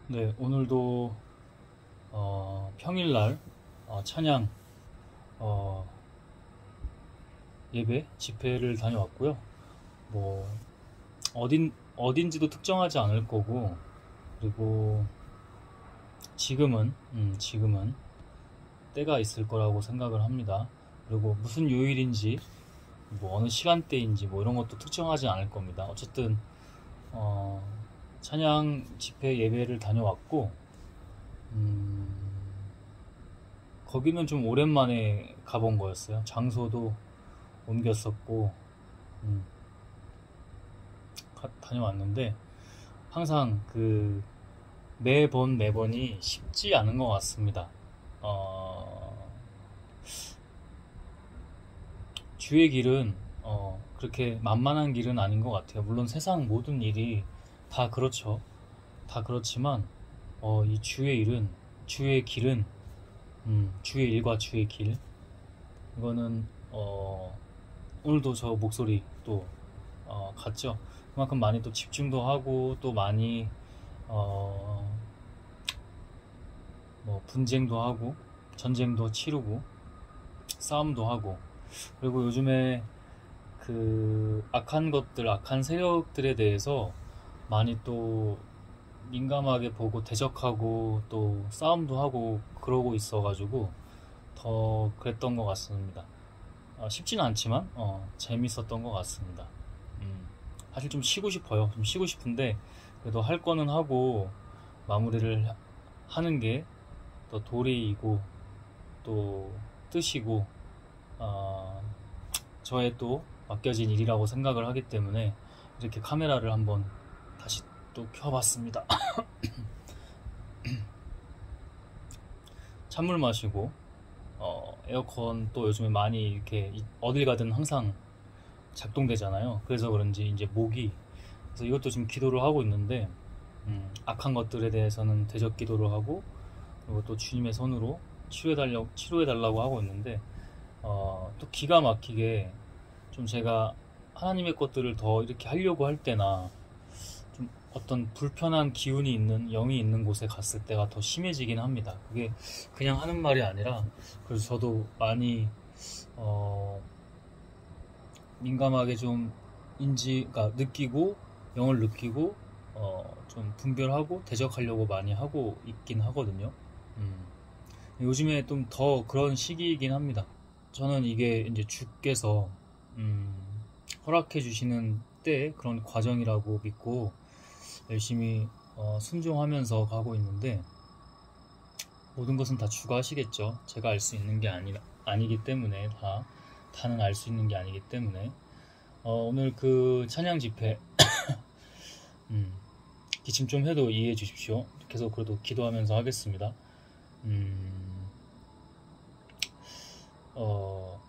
네, 오늘도 평일날 찬양 어, 예배 집회를 다녀왔고요. 뭐 어딘지도 특정하지 않을 거고, 그리고 지금은 때가 있을 거라고 생각을 합니다. 그리고 무슨 요일인지, 뭐 어느 시간대인지 뭐 이런 것도 특정하지 않을 겁니다. 어쨌든 어, 찬양 집회 예배를 다녀왔고, 음, 거기는 좀 오랜만에 가본 거였어요. 장소도 옮겼었고, 음, 다녀왔는데, 항상 그 매번이 쉽지 않은 것 같습니다. 어, 주의 길은 그렇게 만만한 길은 아닌 것 같아요. 물론 세상 모든 일이 다 그렇죠. 다 그렇지만 이 주의 길은, 주의 일과 주의 길, 이거는 오늘도 저 목소리 또 같죠. 그만큼 많이 또 집중도 하고, 또 많이 어, 뭐 분쟁도 하고, 전쟁도 치르고, 싸움도 하고, 그리고 요즘에 그 악한 세력들에 대해서 많이 또 민감하게 보고 대적하고 또 싸움도 하고 그러고 있어가지고 더 그랬던 것 같습니다. 쉽지는 않지만 재밌었던 것 같습니다. 사실 좀 쉬고 싶어요. 좀 쉬고 싶은데, 그래도 할 거는 하고 마무리를 하는 게 또 도리이고 또 뜻이고, 어, 저의 또 맡겨진 일이라고 생각을 하기 때문에 이렇게 카메라를 한번 다시 또 켜봤습니다. 찬물 마시고, 에어컨 또 요즘에 많이 이렇게 어딜 가든 항상 작동되잖아요. 그래서 그런지 이제 목이, 그래서 이것도 지금 기도를 하고 있는데, 악한 것들에 대해서는 대적 기도를 하고, 그리고 또 주님의 손으로 치료해달라고 하고 있는데, 또 기가 막히게 좀 제가 하나님의 것들을 더 이렇게 하려고 할 때나, 좀 어떤 불편한 기운이 있는, 영이 있는 곳에 갔을 때가 더 심해지긴 합니다. 그게 그냥 하는 말이 아니라, 그래서 저도 많이 어, 민감하게 좀 그러니까 느끼고, 영을 느끼고, 좀 분별하고 대적하려고 많이 하고 있긴 하거든요. 음. 요즘에 좀 더 그런 시기이긴 합니다. 저는 이게 이제 주께서 음, 허락해 주시는 때 그런 과정이라고 믿고 열심히 순종하면서 가고 있는데, 모든 것은 다 주가 하시겠죠. 제가 알 수 있는 게 아니기 때문에, 다는 알 수 있는 게 아니기 때문에. 오늘 그 찬양 집회, 음, 기침 좀 해도 이해해 주십시오. 계속 그래도 기도하면서 하겠습니다. 음, 어,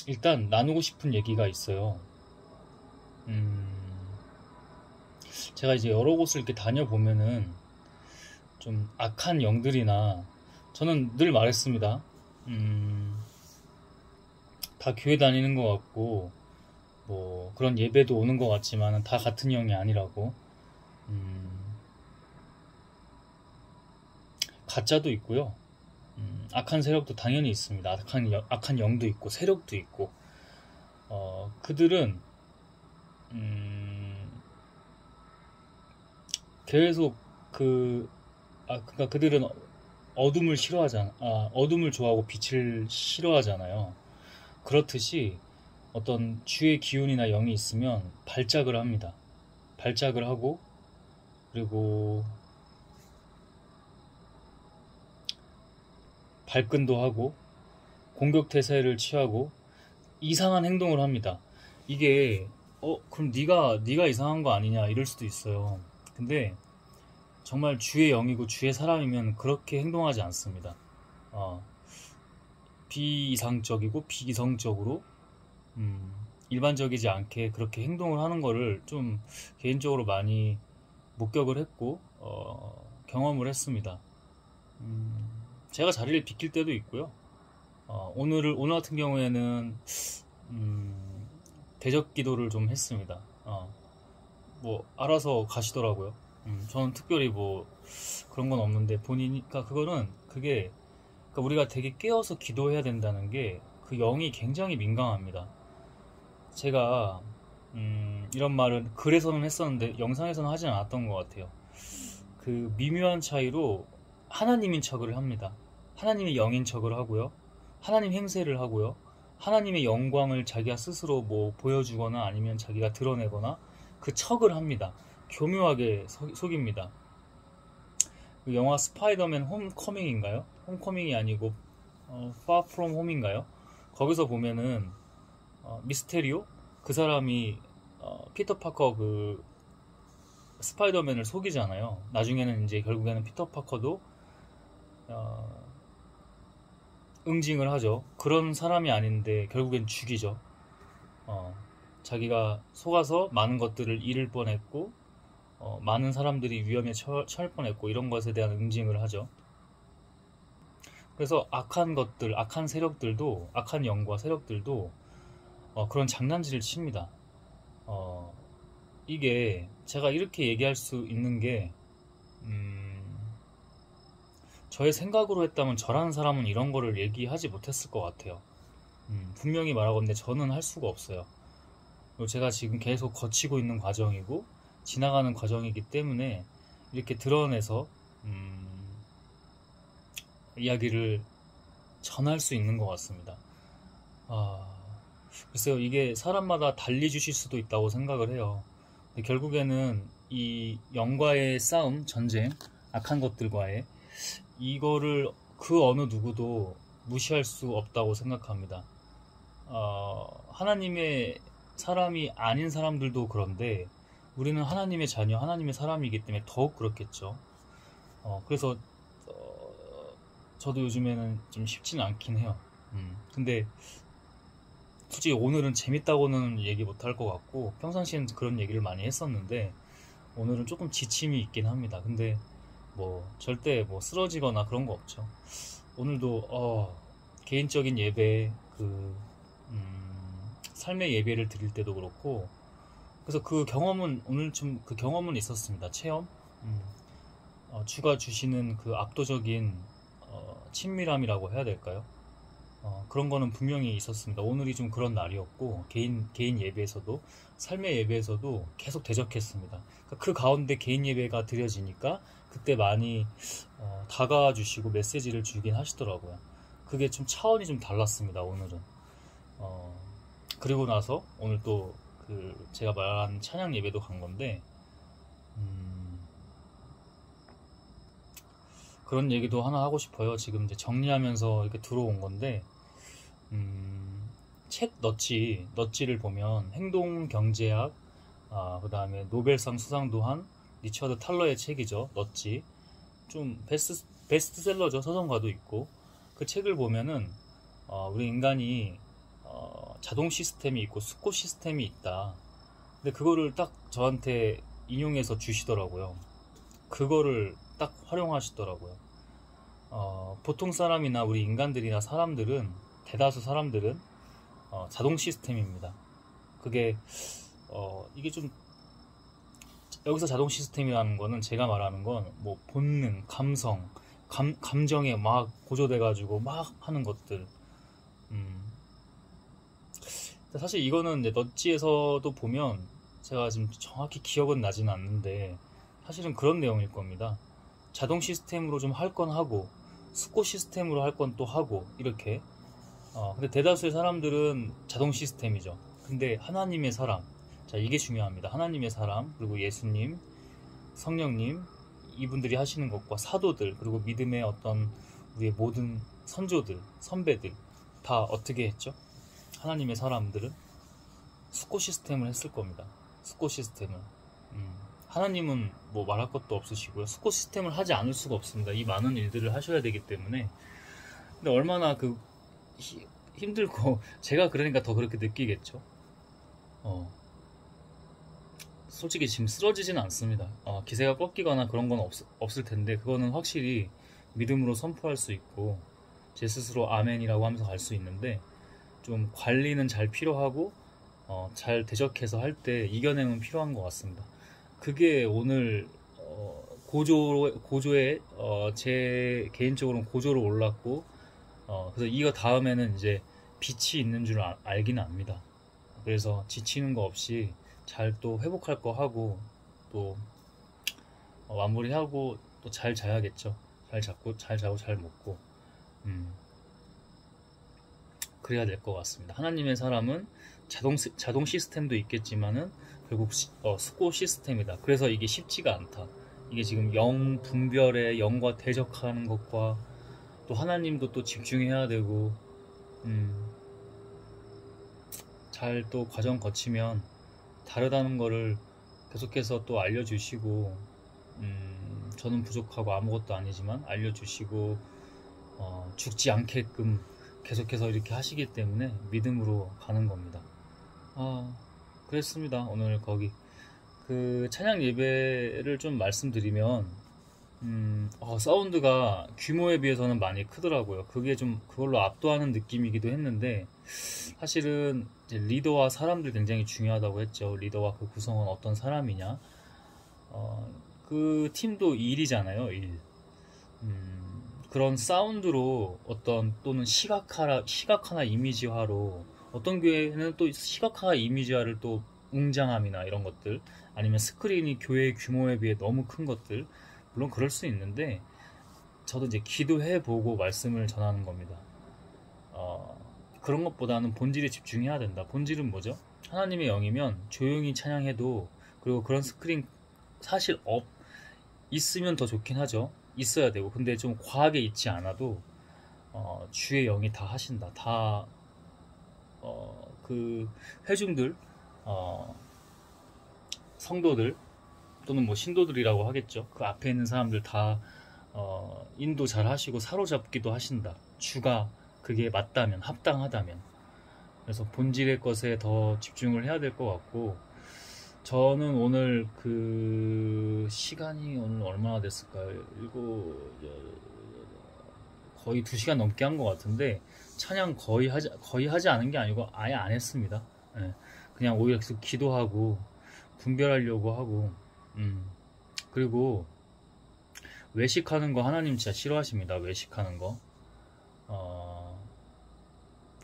일단 나누고 싶은 얘기가 있어요. 음, 제가 이제 여러 곳을 이렇게 다녀보면은 좀 악한 영들이나, 저는 늘 말했습니다. 음, 다 교회 다니는 것 같고, 뭐 그런 예배도 오는 것 같지만 다 같은 영이 아니라고. 음, 가짜도 있고요. 악한 세력도 당연히 있습니다. 악한 영도 있고 세력도 있고, 그들은 음, 계속 그러니까 그들은 어둠을 좋아하고 빛을 싫어하잖아요. 그렇듯이 어떤 주의 기운이나 영이 있으면 발작을 합니다. 발작을 하고, 그리고 발끈도 하고 공격 태세를 취하고 이상한 행동을 합니다. 이게 그럼 네가 이상한 거 아니냐 이럴 수도 있어요. 근데 정말 주의 영이고 주의 사람이면 그렇게 행동하지 않습니다. 어, 비이상적이고 비이성적으로, 음, 일반적이지 않게 그렇게 행동을 하는 거를 좀 개인적으로 많이 목격을 했고, 경험을 했습니다. 음, 제가 자리를 비킬 때도 있고요. 오늘 같은 경우에는 음, 대적 기도를 좀 했습니다. 뭐 알아서 가시더라고요. 저는 특별히 뭐 그런 건 없는데 본인이, 그러니까 그게 그러니까 우리가 되게 깨어서 기도해야 된다는 게 그 영이 굉장히 민감합니다. 제가 이런 말을 글에서는 했었는데 영상에서는 하진 않았던 것 같아요. 그 미묘한 차이로 하나님인 척을 합니다. 하나님의 영인 척을 하고요. 하나님 행세를 하고요. 하나님의 영광을 자기가 스스로 뭐 보여주거나 아니면 자기가 드러내거나 그 척을 합니다. 교묘하게 속입니다. 그 영화 스파이더맨 홈커밍인가요? 홈커밍이 아니고 Far From Home인가요? 거기서 보면은 미스테리오 그 사람이 피터 파커 그 스파이더맨을 속이잖아요. 나중에는 이제 결국에는 피터 파커도 응징을 하죠. 그런 사람이 아닌데 결국엔 죽이죠. 자기가 속아서 많은 것들을 잃을 뻔했고 많은 사람들이 위험에 처할 뻔했고 이런 것에 대한 응징을 하죠. 그래서 악한 것들, 악한 세력들도, 악한 영과 세력들도 그런 장난질을 칩니다. 이게 제가 이렇게 얘기할 수 있는 게 저의 생각으로 했다면 저라는 사람은 이런 거를 얘기하지 못했을 것 같아요. 분명히 말하건대 저는 할 수가 없어요. 그리고 제가 지금 계속 거치고 있는 과정이고 지나가는 과정이기 때문에 이렇게 드러내서 이야기를 전할 수 있는 것 같습니다. 글쎄요, 이게 사람마다 달리 주실 수도 있다고 생각을 해요. 근데 결국에는 이 영과의 싸움, 전쟁, 악한 것들과의 이거를 그 어느 누구도 무시할 수 없다고 생각합니다. 하나님의 사람이 아닌 사람들도 그런데 우리는 하나님의 자녀, 하나님의 사람이기 때문에 더욱 그렇겠죠. 그래서 저도 요즘에는 좀 쉽지는 않긴 해요. 근데 솔직히 오늘은 재밌다고는 얘기 못할 것 같고 평상시엔 그런 얘기를 많이 했었는데 오늘은 조금 지침이 있긴 합니다. 근데 뭐 절대 뭐 쓰러지거나 그런 거 없죠. 오늘도 개인적인 예배 삶의 예배를 드릴 때도 그렇고 그래서 그 경험은 오늘 좀 그 경험은 있었습니다. 체험. 주가 주시는 그 압도적인 친밀함이라고 해야 될까요? 그런 거는 분명히 있었습니다. 오늘이 좀 그런 날이었고 개인 예배에서도 삶의 예배에서도 계속 대적했습니다. 그러니까 그 가운데 개인 예배가 드려지니까 그때 많이 다가와 주시고 메시지를 주긴 하시더라고요. 그게 좀 차원이 좀 달랐습니다. 오늘은. 그리고 나서 오늘 또 그 제가 말한 찬양 예배도 간 건데 그런 얘기도 하나 하고 싶어요. 지금 이제 정리하면서 이렇게 들어온 건데 책 너찌를 보면 행동경제학, 그 다음에 노벨상 수상도 한 리처드 탈러의 책이죠. 너찌. 좀 베스트셀러죠. 서점가도 있고. 그 책을 보면은 우리 인간이 자동 시스템이 있고 숙고 시스템이 있다. 근데 그거를 딱 저한테 인용해서 주시더라고요. 그거를 딱 활용하시더라고요. 보통 사람이나 우리 인간들이나 사람들은 대다수 사람들은 자동 시스템입니다. 그게 이게 좀 여기서 자동 시스템이라는 거는 제가 말하는 건 뭐 본능, 감성, 감정에 막 고조돼가지고 막 하는 것들. 사실 이거는 이제 너찌에서도 보면 제가 지금 정확히 기억은 나지는 않는데 사실은 그런 내용일 겁니다. 자동 시스템으로 좀 할 건 하고 숙고 시스템으로 할 건 또 하고 이렇게. 근데 대다수의 사람들은 자동 시스템이죠. 근데 하나님의 사람, 자 이게 중요합니다. 하나님의 사람 그리고 예수님, 성령님 이분들이 하시는 것과 사도들 그리고 믿음의 어떤 우리의 모든 선조들, 선배들 다 어떻게 했죠? 하나님의 사람들은 숙고 시스템을 했을 겁니다. 숙고 시스템을. 하나님은 뭐 말할 것도 없으시고요. 숙고 시스템을 하지 않을 수가 없습니다. 이 많은 일들을 하셔야 되기 때문에. 근데 얼마나 그 힘들고 제가 그러니까 더 그렇게 느끼겠죠. 솔직히 지금 쓰러지지는 않습니다. 기세가 꺾이거나 그런 건 없을 텐데 그거는 확실히 믿음으로 선포할 수 있고 제 스스로 아멘이라고 하면서 갈 수 있는데 좀 관리는 잘 필요하고 잘 대적해서 할 때 이겨내면 필요한 것 같습니다. 그게 오늘 고조에 제 개인적으로는 고조로 올랐고, 그래서 이거 다음에는 이제 빛이 있는 줄 알기는 압니다. 그래서 지치는 거 없이 잘 또 회복할 거 하고, 또 마무리하고 또 잘 자야겠죠. 잘 자고 잘 먹고, 그래야 될 것 같습니다. 하나님의 사람은 자동 시스템도 있겠지만은 결국 수고 시스템이다. 그래서 이게 쉽지가 않다. 이게 지금 영 분별의 영과 대적하는 것과 또 하나님도 또 집중해야 되고, 잘 또 과정 거치면 다르다는 거를 계속해서 또 알려주시고, 저는 부족하고 아무것도 아니지만 알려주시고, 죽지 않게끔 계속해서 이렇게 하시기 때문에 믿음으로 가는 겁니다. 그랬습니다. 오늘 거기 그 찬양 예배를 좀 말씀드리면, 사운드가 규모에 비해서는 많이 크더라고요. 그게 좀 그걸로 압도하는 느낌이기도 했는데, 사실은 이제 리더와 사람들 굉장히 중요하다고 했죠. 리더와 그 구성원 어떤 사람이냐. 그 팀도 일이잖아요, 일. 그런 사운드로 또는 시각화나 이미지화로, 어떤 교회는 또 시각화 이미지화를 또 웅장함이나 이런 것들, 아니면 스크린이 교회 규모에 비해 너무 큰 것들, 물론 그럴 수 있는데, 저도 이제 기도해보고 말씀을 전하는 겁니다. 그런 것보다는 본질에 집중해야 된다. 본질은 뭐죠? 하나님의 영이면 조용히 찬양해도, 그리고 그런 스크린 사실 있으면 더 좋긴 하죠. 있어야 되고. 근데 좀 과하게 있지 않아도 주의 영이 다 하신다. 다 그 회중들, 성도들, 또는 뭐 신도들이라고 하겠죠. 그 앞에 있는 사람들 다 인도 잘 하시고 사로잡기도 하신다. 주가 그게 맞다면, 합당하다면. 그래서 본질의 것에 더 집중을 해야 될 것 같고, 저는 오늘 그 시간이 오늘 얼마나 됐을까요? 거의 2시간 넘게 한 것 같은데, 찬양 거의 하지 않은 게 아니고 아예 안 했습니다. 예, 그냥 오히려 계속 기도하고 분별하려고 하고, 그리고 외식하는 거 하나님 진짜 싫어하십니다. 외식하는 거.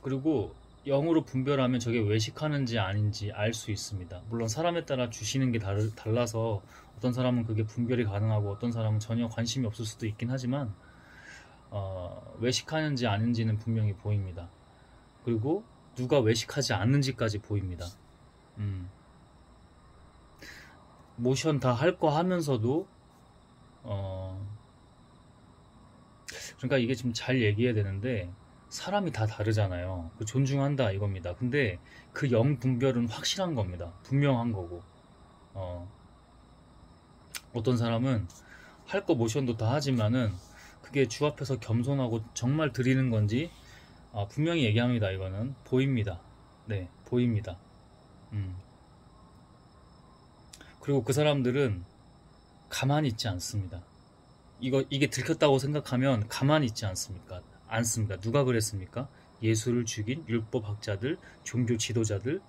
그리고 영으로 분별하면 저게 외식하는지 아닌지 알 수 있습니다. 물론 사람에 따라 주시는 게 달라서 어떤 사람은 그게 분별이 가능하고 어떤 사람은 전혀 관심이 없을 수도 있긴 하지만, 외식하는지 아닌지는 분명히 보입니다. 그리고 누가 외식하지 않는지까지 보입니다. 모션 다 할 거 하면서도, 그러니까 이게 좀 잘 얘기해야 되는데, 사람이 다 다르잖아요. 존중한다 이겁니다. 근데 그 영 분별은 확실한 겁니다. 분명한 거고, 어떤 사람은 할 거 모션도 다 하지만은 그게 주 앞에서 겸손하고 정말 드리는 건지, 분명히 얘기합니다. 이거는 보입니다. 네, 보입니다. 그리고 그 사람들은 가만히 있지 않습니다. 이게 들켰다고 생각하면 가만히 있지 않습니까? 누가 그랬습니까? 예수를 죽인 율법학자들, 종교 지도자들,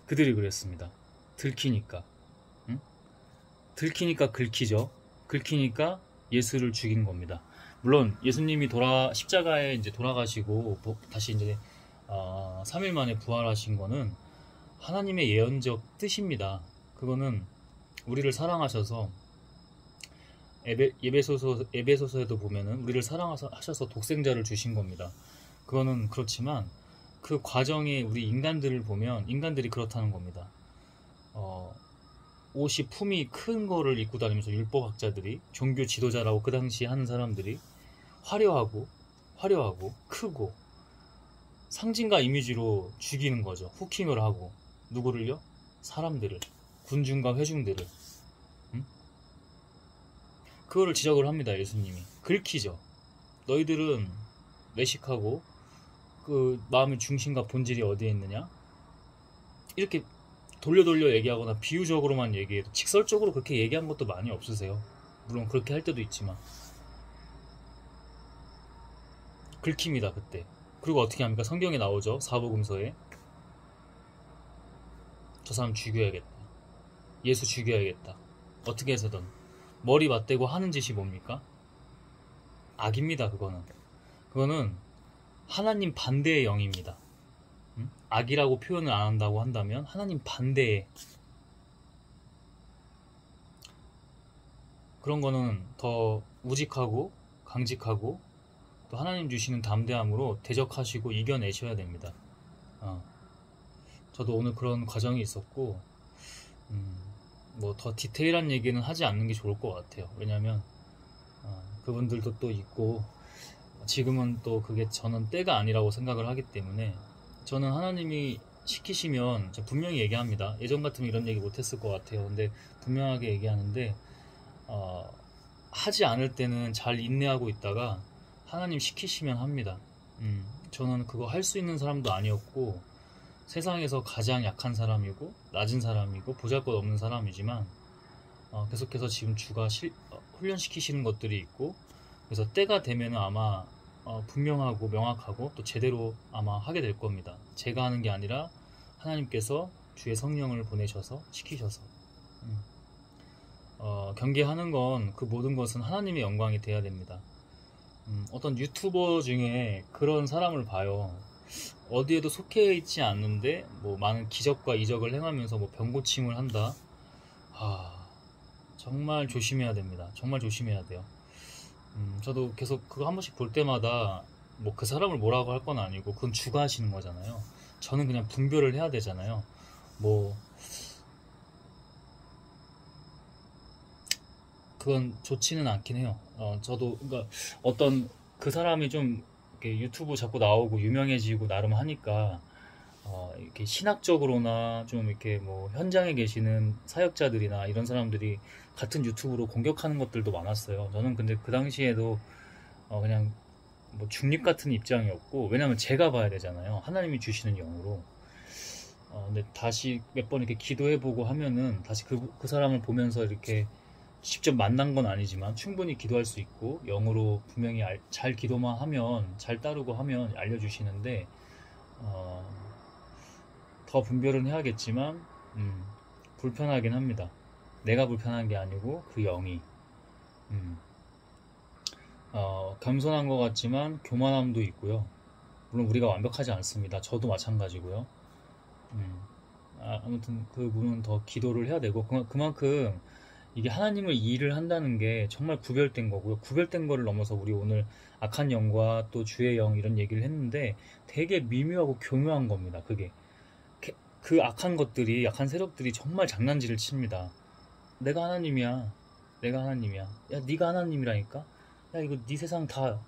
그들이 그랬습니다. 들키니까. 들키니까 긁히죠. 긁히니까 예수를 죽인 겁니다. 물론 예수님이 십자가에 이제 돌아가시고 다시 이제 3일 만에 부활하신 거는 하나님의 예언적 뜻입니다. 그거는 우리를 사랑하셔서, 에베소서에도 보면은 우리를 사랑하셔서 독생자를 주신 겁니다. 그거는 그렇지만 그 과정에 우리 인간들을 보면 인간들이 그렇다는 겁니다. 옷이 품이 큰 거를 입고 다니면서 율법학자들이, 종교 지도자라고 그 당시 하는 사람들이 화려하고 크고 상징과 이미지로 죽이는 거죠. 후킹을 하고. 누구를요? 사람들을, 군중과 회중들을. 그거를 지적을 합니다. 예수님이 긁히죠. 너희들은 외식하고 그 마음의 중심과 본질이 어디에 있느냐, 이렇게 돌려 얘기하거나 비유적으로만 얘기해도, 직설적으로 그렇게 얘기한 것도 많이 없으세요. 물론 그렇게 할 때도 있지만 긁힙니다 그때. 그리고 어떻게 합니까? 성경에 나오죠. 사복음서에 저 사람 죽여야겠다, 예수 죽여야겠다, 어떻게 해서든 머리 맞대고 하는 짓이 뭡니까? 악입니다. 그거는 하나님 반대의 영입니다. 악이라고 표현을 안 한다고 한다면 하나님 반대의, 그런 거는 더 우직하고 강직하고 또 하나님 주시는 담대함으로 대적하시고 이겨내셔야 됩니다. 저도 오늘 그런 과정이 있었고, 뭐 더 디테일한 얘기는 하지 않는 게 좋을 것 같아요. 왜냐면 그분들도 또 있고, 지금은 또 그게 저는 때가 아니라고 생각을 하기 때문에, 저는 하나님이 시키시면 분명히 얘기합니다. 예전 같으면 이런 얘기 못했을 것 같아요. 근데 분명하게 얘기하는데, 하지 않을 때는 잘 인내하고 있다가 하나님 시키시면 합니다. 저는 그거 할 수 있는 사람도 아니었고, 세상에서 가장 약한 사람이고 낮은 사람이고 보잘것없는 사람이지만, 계속해서 지금 주가 훈련시키시는 것들이 있고, 그래서 때가 되면 아마 분명하고 명확하고 또 제대로 아마 하게 될 겁니다. 제가 하는 게 아니라 하나님께서 주의 성령을 보내셔서 시키셔서. 경계하는 건, 그 모든 것은 하나님의 영광이 돼야 됩니다. 어떤 유튜버 중에 그런 사람을 봐요. 어디에도 속해 있지 않는데 뭐 많은 기적과 이적을 행하면서 뭐 병고침을 한다. 정말 조심해야 됩니다. 정말 조심해야 돼요. 저도 계속 그거 한 번씩 볼 때마다 뭐 그 사람을 뭐라고 할 건 아니고 그건 주가 하시는 거잖아요. 저는 그냥 분별을 해야 되잖아요. 뭐 그건 좋지는 않긴 해요. 저도 그러니까 어떤 그 사람이 좀 이렇게 유튜브 자꾸 나오고 유명해지고 나름 하니까 이렇게 신학적으로나 좀 이렇게 뭐 현장에 계시는 사역자들이나 이런 사람들이 같은 유튜브로 공격하는 것들도 많았어요. 저는 근데 그 당시에도 그냥 뭐 중립 같은 입장이었고, 왜냐면 제가 봐야 되잖아요. 하나님이 주시는 영으로. 근데 다시 몇 번 이렇게 기도해보고 하면은 다시 그 사람을 보면서 이렇게 직접 만난 건 아니지만 충분히 기도할 수 있고, 영으로 분명히 잘 기도만 하면, 잘 따르고 하면 알려주시는데, 더 분별은 해야겠지만 불편하긴 합니다. 내가 불편한 게 아니고 그 영이. 겸손한 것 같지만 교만함도 있고요. 물론 우리가 완벽하지 않습니다. 저도 마찬가지고요. 아무튼 그분은 더 기도를 해야 되고, 그만큼 이게 하나님을 일을 한다는 게 정말 구별된 거고요. 구별된 거를 넘어서 우리 오늘 악한 영과 또 주의 영 이런 얘기를 했는데 되게 미묘하고 교묘한 겁니다. 그게 그 악한 것들이, 악한 세력들이 정말 장난질을 칩니다. 내가 하나님이야. 내가 하나님이야. 야, 네가 하나님이라니까. 야, 이거 네 세상 다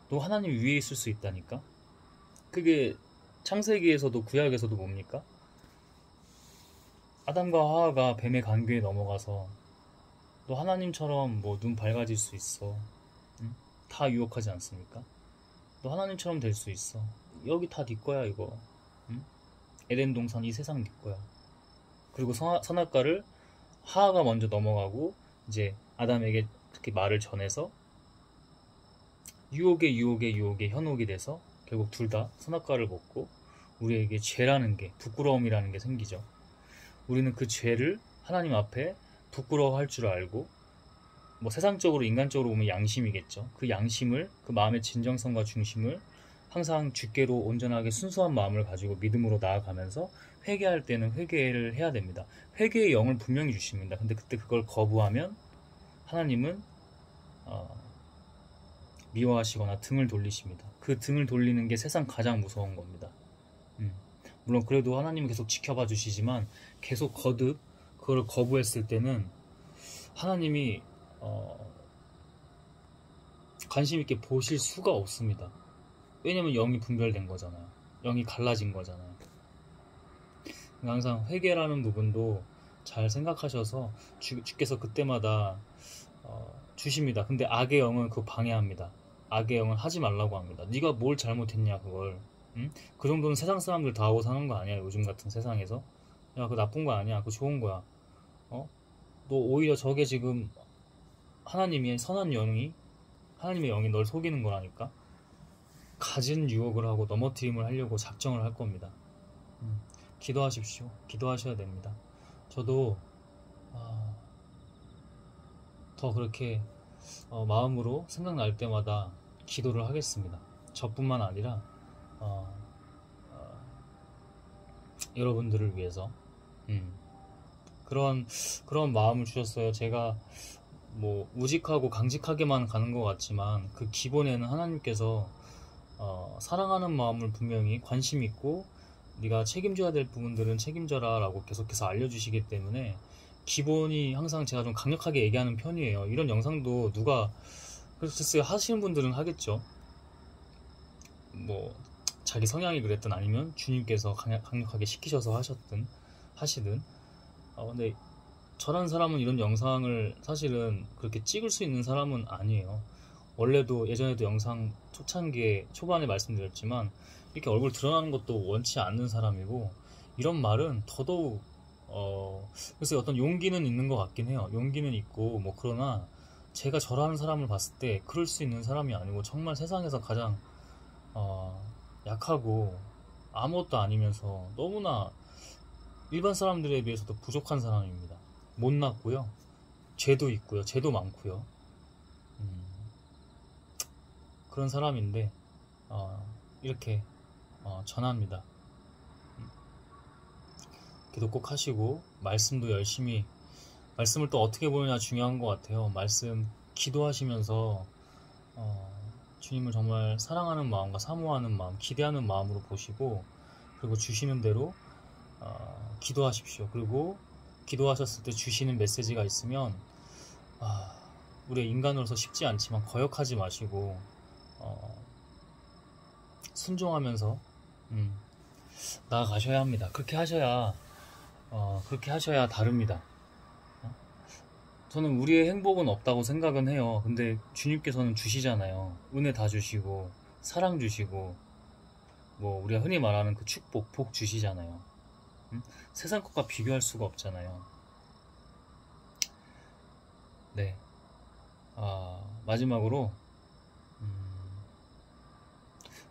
너 하나님 위에 있을 수 있다니까. 그게 창세기에서도 구약에서도 뭡니까? 아담과 하와가 뱀의 간교에 넘어가서 너 하나님처럼 뭐 눈 밝아질 수 있어. 응? 다 유혹하지 않습니까? 너 하나님처럼 될 수 있어. 여기 다 네 거야 이거. 응? 에덴 동산 이 세상 네 거야. 그리고 선악과를 하하가 먼저 넘어가고 이제 아담에게 그렇게 말을 전해서 유혹에 현혹이 돼서 결국 둘 다 선악과를 먹고 우리에게 죄라는 게, 부끄러움이라는 게 생기죠. 우리는 그 죄를 하나님 앞에 부끄러워할 줄 알고, 뭐 세상적으로 인간적으로 보면 양심이겠죠. 그 양심을, 그 마음의 진정성과 중심을 항상 주께로 온전하게 순수한 마음을 가지고 믿음으로 나아가면서 회개할 때는 회개를 해야 됩니다. 회개의 영을 분명히 주십니다. 근데 그때 그걸 거부하면 하나님은 미워하시거나 등을 돌리십니다. 그 등을 돌리는 게 세상 가장 무서운 겁니다. 물론 그래도 하나님은 계속 지켜봐 주시지만 계속 거듭 그걸 거부했을 때는 하나님이 관심 있게 보실 수가 없습니다. 왜냐면 영이 분별된 거잖아요. 영이 갈라진 거잖아요. 항상 회개라는 부분도 잘 생각하셔서 주께서 그때마다 주십니다. 근데 악의 영은 그거 방해합니다. 악의 영은 하지 말라고 합니다. 네가 뭘 잘못했냐 그걸. 응? 그 정도는 세상 사람들 다 하고 사는 거 아니야 요즘 같은 세상에서. 야 그거 나쁜 거 아니야. 그거 좋은 거야. 너 오히려 저게 지금 하나님의 선한 영이, 하나님의 영이 널 속이는 거라니까. 가진 유혹을 하고 넘어뜨림을 하려고 작정을 할 겁니다. 기도하십시오. 기도하셔야 됩니다. 저도 더 그렇게 마음으로 생각날 때마다 기도를 하겠습니다. 저뿐만 아니라 여러분들을 위해서 그런 마음을 주셨어요. 제가 뭐 우직하고 강직하게만 가는 것 같지만 그 기본에는 하나님께서 사랑하는 마음을 분명히 관심 있고 네가 책임져야 될 부분들은 책임져라 라고 계속해서 알려주시기 때문에 기본이 항상 제가 좀 강력하게 얘기하는 편이에요. 이런 영상도 누가 글쎄요 하시는 분들은 하겠죠. 뭐 자기 성향이 그랬든 아니면 주님께서 강력하게 시키셔서 하시든 근데 저라는 사람은 이런 영상을 사실은 그렇게 찍을 수 있는 사람은 아니에요. 원래도 예전에도 영상 초창기에 초반에 말씀드렸지만 이렇게 얼굴 드러나는 것도 원치 않는 사람이고 이런 말은 더더욱 그래서 어떤 용기는 있는 것 같긴 해요. 용기는 있고 뭐 그러나 제가 저라는 사람을 봤을 때 그럴 수 있는 사람이 아니고 정말 세상에서 가장 약하고 아무것도 아니면서 너무나 일반 사람들에 비해서도 부족한 사람입니다. 못났고요. 죄도 있고요. 죄도 많고요. 그런 사람인데 이렇게 전합니다. 기도 꼭 하시고 말씀도 열심히 말씀을 또 어떻게 보느냐 중요한 것 같아요. 말씀 기도하시면서 주님을 정말 사랑하는 마음과 사모하는 마음, 기대하는 마음으로 보시고 그리고 주시는 대로 기도하십시오. 그리고 기도하셨을 때 주시는 메시지가 있으면 우리 인간으로서 쉽지 않지만 거역하지 마시고 순종하면서 나아가셔야 합니다. 그렇게 하셔야 다릅니다. 저는 우리의 행복은 없다고 생각은 해요. 근데 주님께서는 주시잖아요. 은혜 다 주시고 사랑 주시고 뭐 우리가 흔히 말하는 그 축복, 복 주시잖아요. 세상 것과 비교할 수가 없잖아요. 네. 마지막으로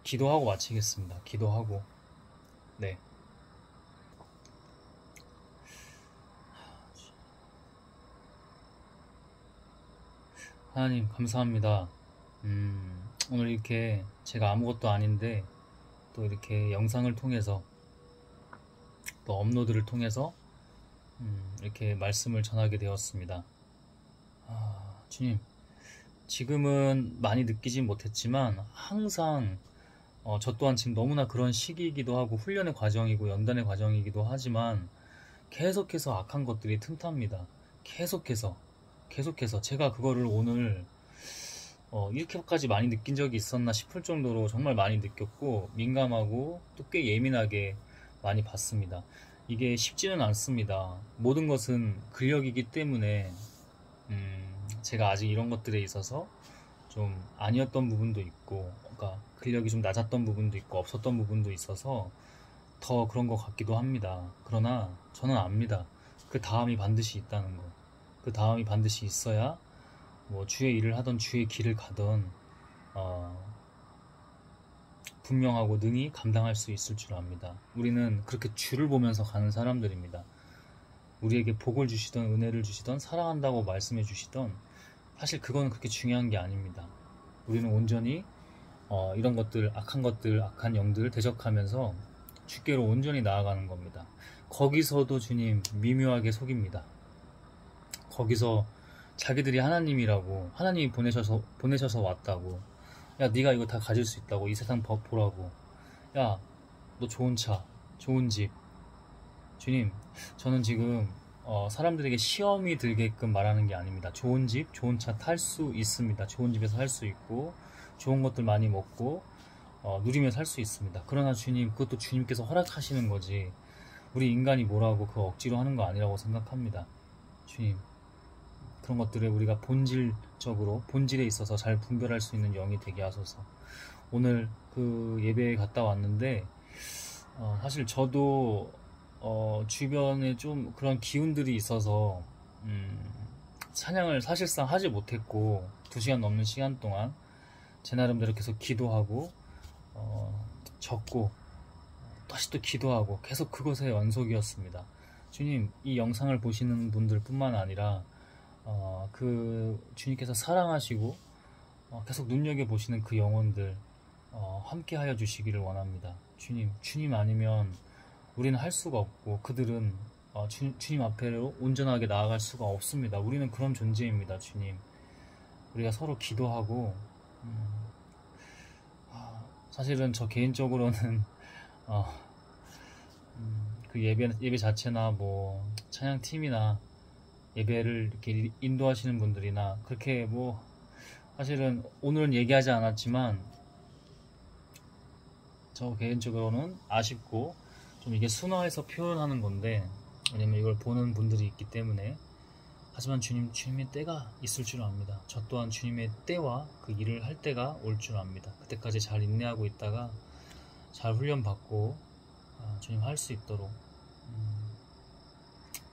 기도하고 마치겠습니다. 기도하고 네. 하나님 감사합니다. 오늘 이렇게 제가 아무것도 아닌데 또 이렇게 영상을 통해서 또 업로드를 통해서 이렇게 말씀을 전하게 되었습니다. 주님, 지금은 많이 느끼진 못했지만 항상 저 또한 지금 너무나 그런 시기이기도 하고 훈련의 과정이고 연단의 과정이기도 하지만 계속해서 악한 것들이 틈탑니다. 계속해서 제가 그거를 오늘 이렇게까지 많이 느낀 적이 있었나 싶을 정도로 정말 많이 느꼈고 민감하고 또 꽤 예민하게 많이 봤습니다. 이게 쉽지는 않습니다. 모든 것은 근력이기 때문에 제가 아직 이런 것들에 있어서 좀 아니었던 부분도 있고 그러니까 근력이 좀 낮았던 부분도 있고 없었던 부분도 있어서 더 그런 것 같기도 합니다. 그러나 저는 압니다. 그 다음이 반드시 있다는 거. 그 다음이 반드시 있어야 뭐 주의 일을 하던 주의 길을 가던 분명하고 능히 감당할 수 있을 줄 압니다. 우리는 그렇게 주를 보면서 가는 사람들입니다. 우리에게 복을 주시던 은혜를 주시던 사랑한다고 말씀해 주시던 사실 그건 그렇게 중요한 게 아닙니다. 우리는 온전히 이런 것들, 악한 영들을 대적하면서 주께로 온전히 나아가는 겁니다. 거기서도 주님 미묘하게 속입니다. 거기서 자기들이 하나님이라고 하나님이 보내셔서 왔다고 야 네가 이거 다 가질 수 있다고 이 세상 법 보라고 야 너 좋은 차 좋은 집 주님 저는 지금 사람들에게 시험이 들게끔 말하는 게 아닙니다. 좋은 집 좋은 차 탈 수 있습니다. 좋은 집에서 살 수 있고 좋은 것들 많이 먹고 누리며 살 수 있습니다. 그러나 주님 그것도 주님께서 허락하시는 거지 우리 인간이 뭐라고 그거 억지로 하는 거 아니라고 생각합니다. 주님 그런 것들을 우리가 본질에 있어서 잘 분별할 수 있는 영이 되게 하소서. 오늘 그 예배에 갔다 왔는데 사실 저도 주변에 좀 그런 기운들이 있어서 찬양을 사실상 하지 못했고 2시간 넘는 시간 동안 제 나름대로 계속 기도하고 적고 다시 또 기도하고 계속 그것의 연속이었습니다. 주님 이 영상을 보시는 분들 뿐만 아니라 그 주님께서 사랑하시고 계속 눈여겨보시는 그 영혼들 함께 하여 주시기를 원합니다. 주님 아니면 우리는 할 수가 없고 그들은 주님 앞에로 온전하게 나아갈 수가 없습니다. 우리는 그런 존재입니다. 주님, 우리가 서로 기도하고 사실은 저 개인적으로는 그 예배 자체나 뭐 찬양팀이나 예배를 이렇게 인도하시는 분들이나 그렇게 뭐 사실은 오늘은 얘기하지 않았지만 저 개인적으로는 아쉽고 좀 이게 순화해서 표현하는 건데, 왜냐면 이걸 보는 분들이 있기 때문에. 하지만 주님의 때가 있을 줄 압니다. 저 또한 주님의 때와 그 일을 할 때가 올 줄 압니다. 그때까지 잘 인내하고 있다가 잘 훈련받고 주님 할 수 있도록,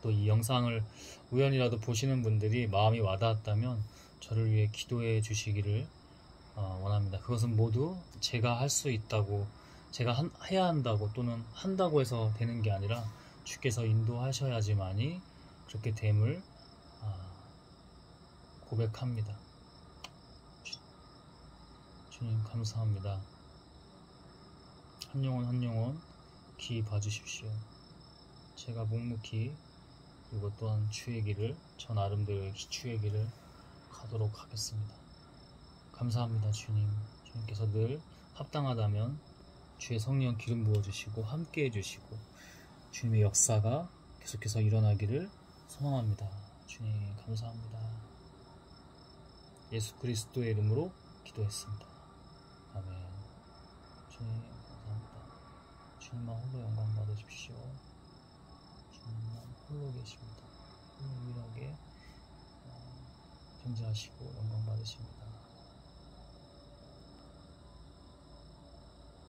또 이 영상을 우연이라도 보시는 분들이 마음이 와닿았다면 저를 위해 기도해 주시기를 원합니다. 그것은 모두 제가 할 수 있다고, 제가 해야 한다고 또는 한다고 해서 되는 게 아니라 주께서 인도하셔야지만이 그렇게 됨을 고백합니다. 주님 감사합니다. 한 영혼 한 영혼 귀 봐주십시오. 제가 묵묵히 그리고 또한 주의 길을, 저 나름대로의 주의 길을 가도록 하겠습니다. 감사합니다. 주님께서 늘 합당하다면 주의 성령 기름 부어주시고 함께 해주시고 주님의 역사가 계속해서 일어나기를 소망합니다. 주님 감사합니다. 예수 그리스도의 이름으로 기도했습니다. 아멘. 주님 감사합니다. 주님만 홀로 영광 받으십시오. 주님만 홀로 계십니다. 홀로 유일하게 존재하시고 영광 받으십니다.